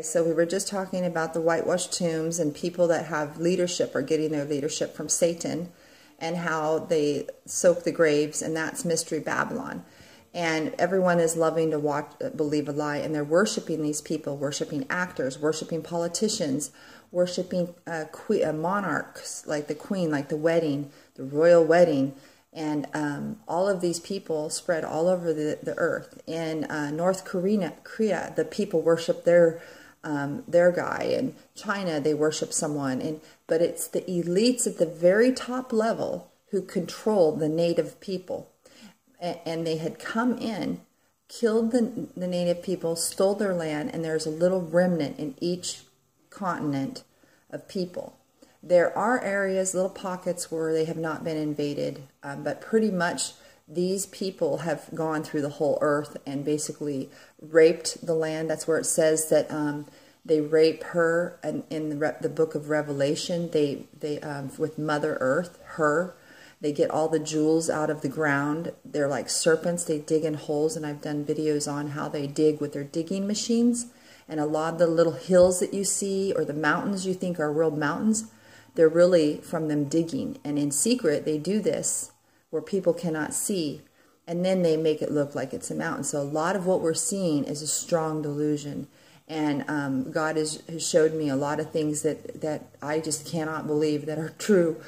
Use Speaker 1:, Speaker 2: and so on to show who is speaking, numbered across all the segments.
Speaker 1: So we were just talking about the whitewashed tombs and people that have leadership are getting their leadership from Satan and how they soak the graves, and that's Mystery Babylon. And everyone is loving to watch, believe a lie, and they're worshiping these people, worshiping actors, worshiping politicians, worshiping monarchs like the Queen, like the wedding, the royal wedding. And all of these people spread all over the earth. In North Korea, the people worship their guy. In China, they worship someone. But it's the elites at the very top level who control the native people. And they had come in, killed the native people, stole their land, and there's a little remnant in each continent of people. There are areas, little pockets where they have not been invaded, but pretty much these people have gone through the whole earth and basically raped the land. That's where it says that they rape her, and in the book of Revelation, they with Mother Earth, her. They get all the jewels out of the ground. They're like serpents. They dig in holes, and I've done videos on how they dig with their digging machines. And a lot of the little hills that you see, or the mountains you think are real mountains, they're really from them digging. And in secret, they do this where people cannot see. And then they make it look like it's a mountain. So a lot of what we're seeing is a strong delusion. And God has showed me a lot of things that I just cannot believe that are true.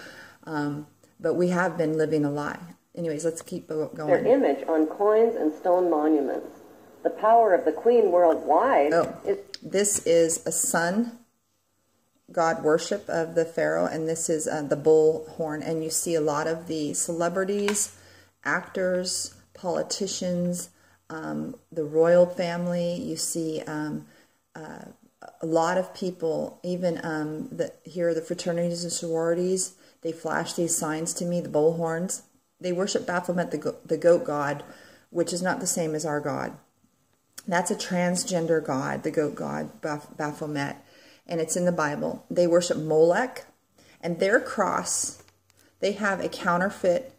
Speaker 1: But we have been living a lie. Anyways, let's keep going.
Speaker 2: Their image on coins and stone monuments. The power of the Queen worldwide is...
Speaker 1: This is a sun god worship of the Pharaoh, and this is the bull horn. And you see a lot of the celebrities, actors, politicians, the royal family. You see a lot of people, even here are the fraternities and sororities. They flash these signs to me, the bull horns. They worship Baphomet, the goat god, which is not the same as our God. That's a transgender god, the goat god, Baphomet, and it's in the Bible. They worship Molech, and their cross, they have a counterfeit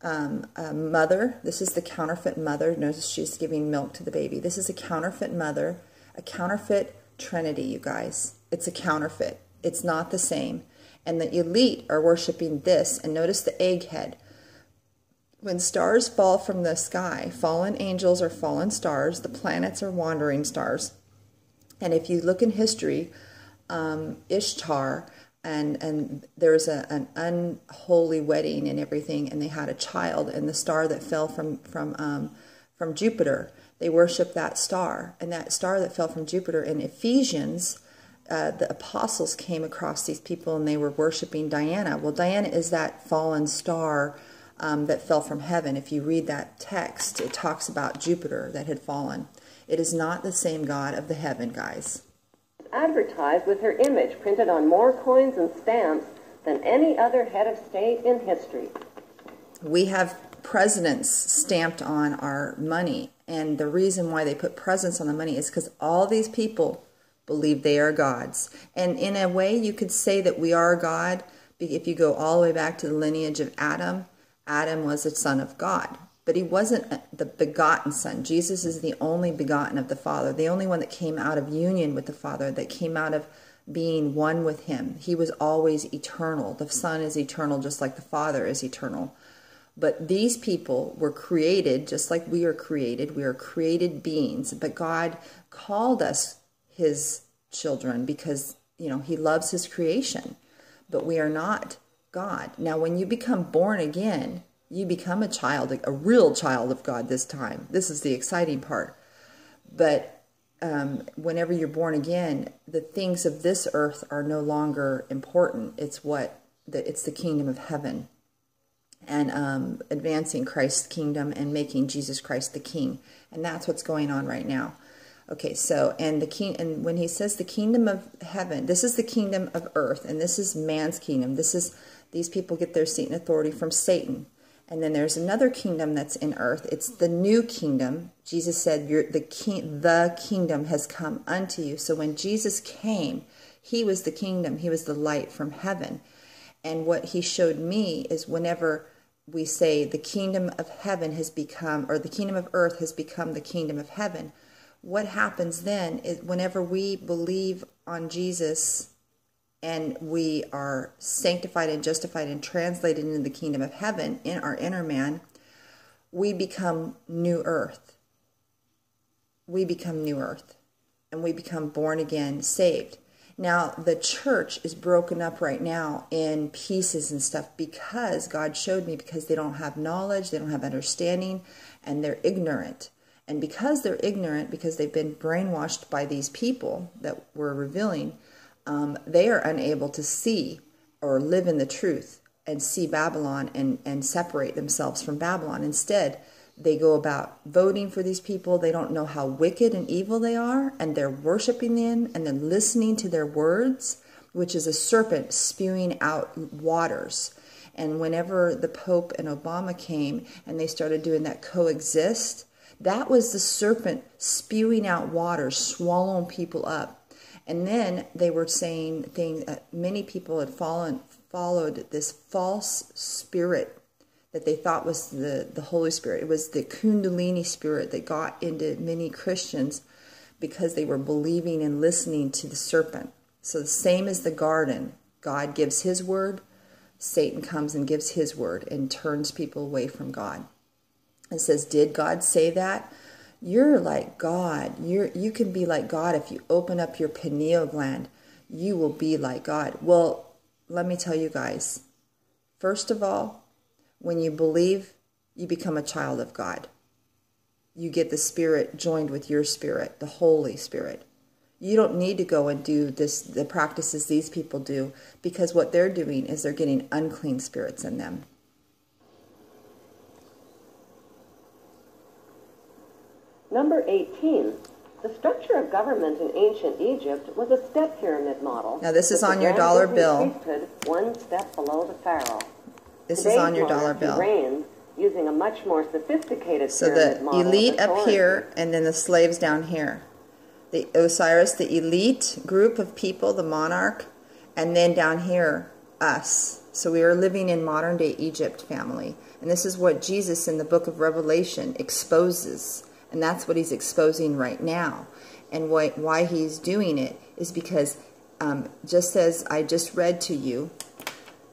Speaker 1: mother. This is the counterfeit mother. Notice she's giving milk to the baby. This is a counterfeit mother, a counterfeit trinity, you guys. It's a counterfeit. It's not the same. And the elite are worshiping this. And notice the egghead. When stars fall from the sky, fallen angels are fallen stars. The planets are wandering stars. And if you look in history, Ishtar, and there's an unholy wedding and everything, and they had a child, and the star that fell from Jupiter, they worship that star. And that star that fell from Jupiter in Ephesians, the apostles came across these people and they were worshiping Diana. Well, Diana is that fallen star that fell from heaven. If you read that text, it talks about Jupiter that had fallen. It is not the same God of the heaven, guys.
Speaker 2: Advertised with her image printed on more coins and stamps than any other head of state in history.
Speaker 1: We have presidents stamped on our money, and the reason why they put presidents on the money is because all these people believe they are gods. And in a way, you could say that we are God. If you go all the way back to the lineage of Adam, Adam was a son of God, but he wasn't the begotten son. Jesus is the only begotten of the Father, the only one that came out of union with the Father, that came out of being one with him. He was always eternal. The Son is eternal, just like the Father is eternal. But these people were created just like we are created. We are created beings, but God called us his children because, you know, he loves his creation, but we are not God. Now, when you become born again, you become a child, a real child of God this time. This is the exciting part. But whenever you're born again, the things of this earth are no longer important. It's it's the kingdom of heaven, and advancing Christ's kingdom and making Jesus Christ the King. And that's what's going on right now. Okay, so, and when he says the kingdom of heaven, this is the kingdom of earth, and this is man's kingdom. These people get their seat and authority from Satan. And then there's another kingdom that's in earth. It's the new kingdom. Jesus said, the kingdom has come unto you. So when Jesus came, he was the kingdom. He was the light from heaven. And what he showed me is whenever we say the kingdom of heaven has become, or the kingdom of earth has become the kingdom of heaven, what happens then is whenever we believe on Jesus and we are sanctified and justified and translated into the kingdom of heaven in our inner man, we become new earth. We become new earth. And we become born again, saved. Now, the church is broken up right now in pieces and stuff because God showed me, because they don't have knowledge, they don't have understanding, and they're ignorant. And because they're ignorant, because they've been brainwashed by these people that we're revealing, they are unable to see or live in the truth and see Babylon and separate themselves from Babylon. Instead, they go about voting for these people. They don't know how wicked and evil they are, and they're worshiping them, and they're listening to their words, which is a serpent spewing out waters. And whenever the Pope and Obama came and they started doing that coexist, that was the serpent spewing out waters, swallowing people up. And then they were saying things, many people had followed this false spirit that they thought was the Holy Spirit. It was the Kundalini spirit that got into many Christians because they were believing and listening to the serpent. So the same as the garden, God gives his word, Satan comes and gives his word and turns people away from God. It says, did God say that? You're like God. You can be like God if you open up your pineal gland. You will be like God. Well, let me tell you guys. First of all, when you believe, you become a child of God. You get the Spirit joined with your spirit, the Holy Spirit. You don't need to go and do the practices these people do, because what they're doing is they're getting unclean spirits in them.
Speaker 2: Number 18. The structure of government in ancient Egypt was a step pyramid model.
Speaker 1: Now this is on your dollar bill.
Speaker 2: Priesthood, one step below the pharaoh.
Speaker 1: This is on your dollar bill.
Speaker 2: Reigned using a much more sophisticated
Speaker 1: so
Speaker 2: pyramid model.
Speaker 1: So the elite up here, and then the slaves down here. The Osiris, the elite group of people, the monarch, and then down here, us. So we are living in modern day Egypt, family. And this is what Jesus in the book of Revelation exposes. And that's what he's exposing right now. And why he's doing it is because, just as I just read to you,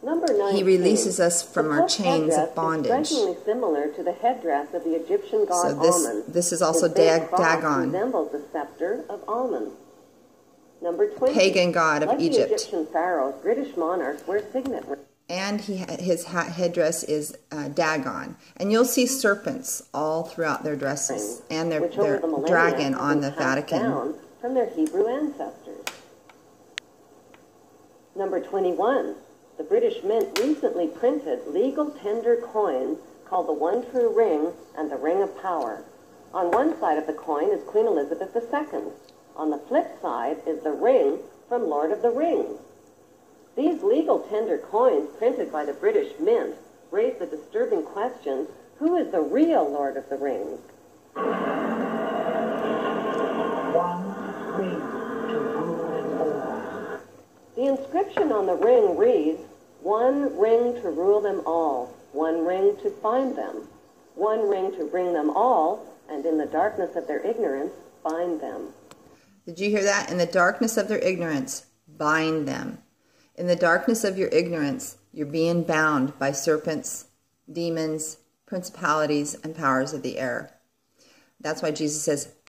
Speaker 2: Number 19,
Speaker 1: he releases us from our chains of bondage.
Speaker 2: Is strikingly similar to the headdress of the Egyptian god Amun.
Speaker 1: This is also Dagon,
Speaker 2: resembles the scepter of Amun. Number 20,
Speaker 1: pagan god of Egypt.
Speaker 2: The Egyptian pharaohs, British monarchs wear signet rings.
Speaker 1: And his headdress is Dagon. And you'll see serpents all throughout their dresses, and their dragon on the Vatican.
Speaker 2: Down from their Hebrew ancestors. Number 21. The British Mint recently printed legal tender coins called the One True Ring and the Ring of Power. On one side of the coin is Queen Elizabeth II. On the flip side is the ring from Lord of the Rings. These legal tender coins printed by the British Mint raise the disturbing question, who is the real Lord of the Rings?
Speaker 3: One ring to rule them all.
Speaker 2: The inscription on the ring reads, one ring to rule them all, one ring to find them, one ring to bring them all, and in the darkness of their ignorance, bind them.
Speaker 1: Did you hear that? In the darkness of their ignorance, bind them. In the darkness of your ignorance, you're being bound by serpents, demons, principalities, and powers of the air. That's why Jesus says,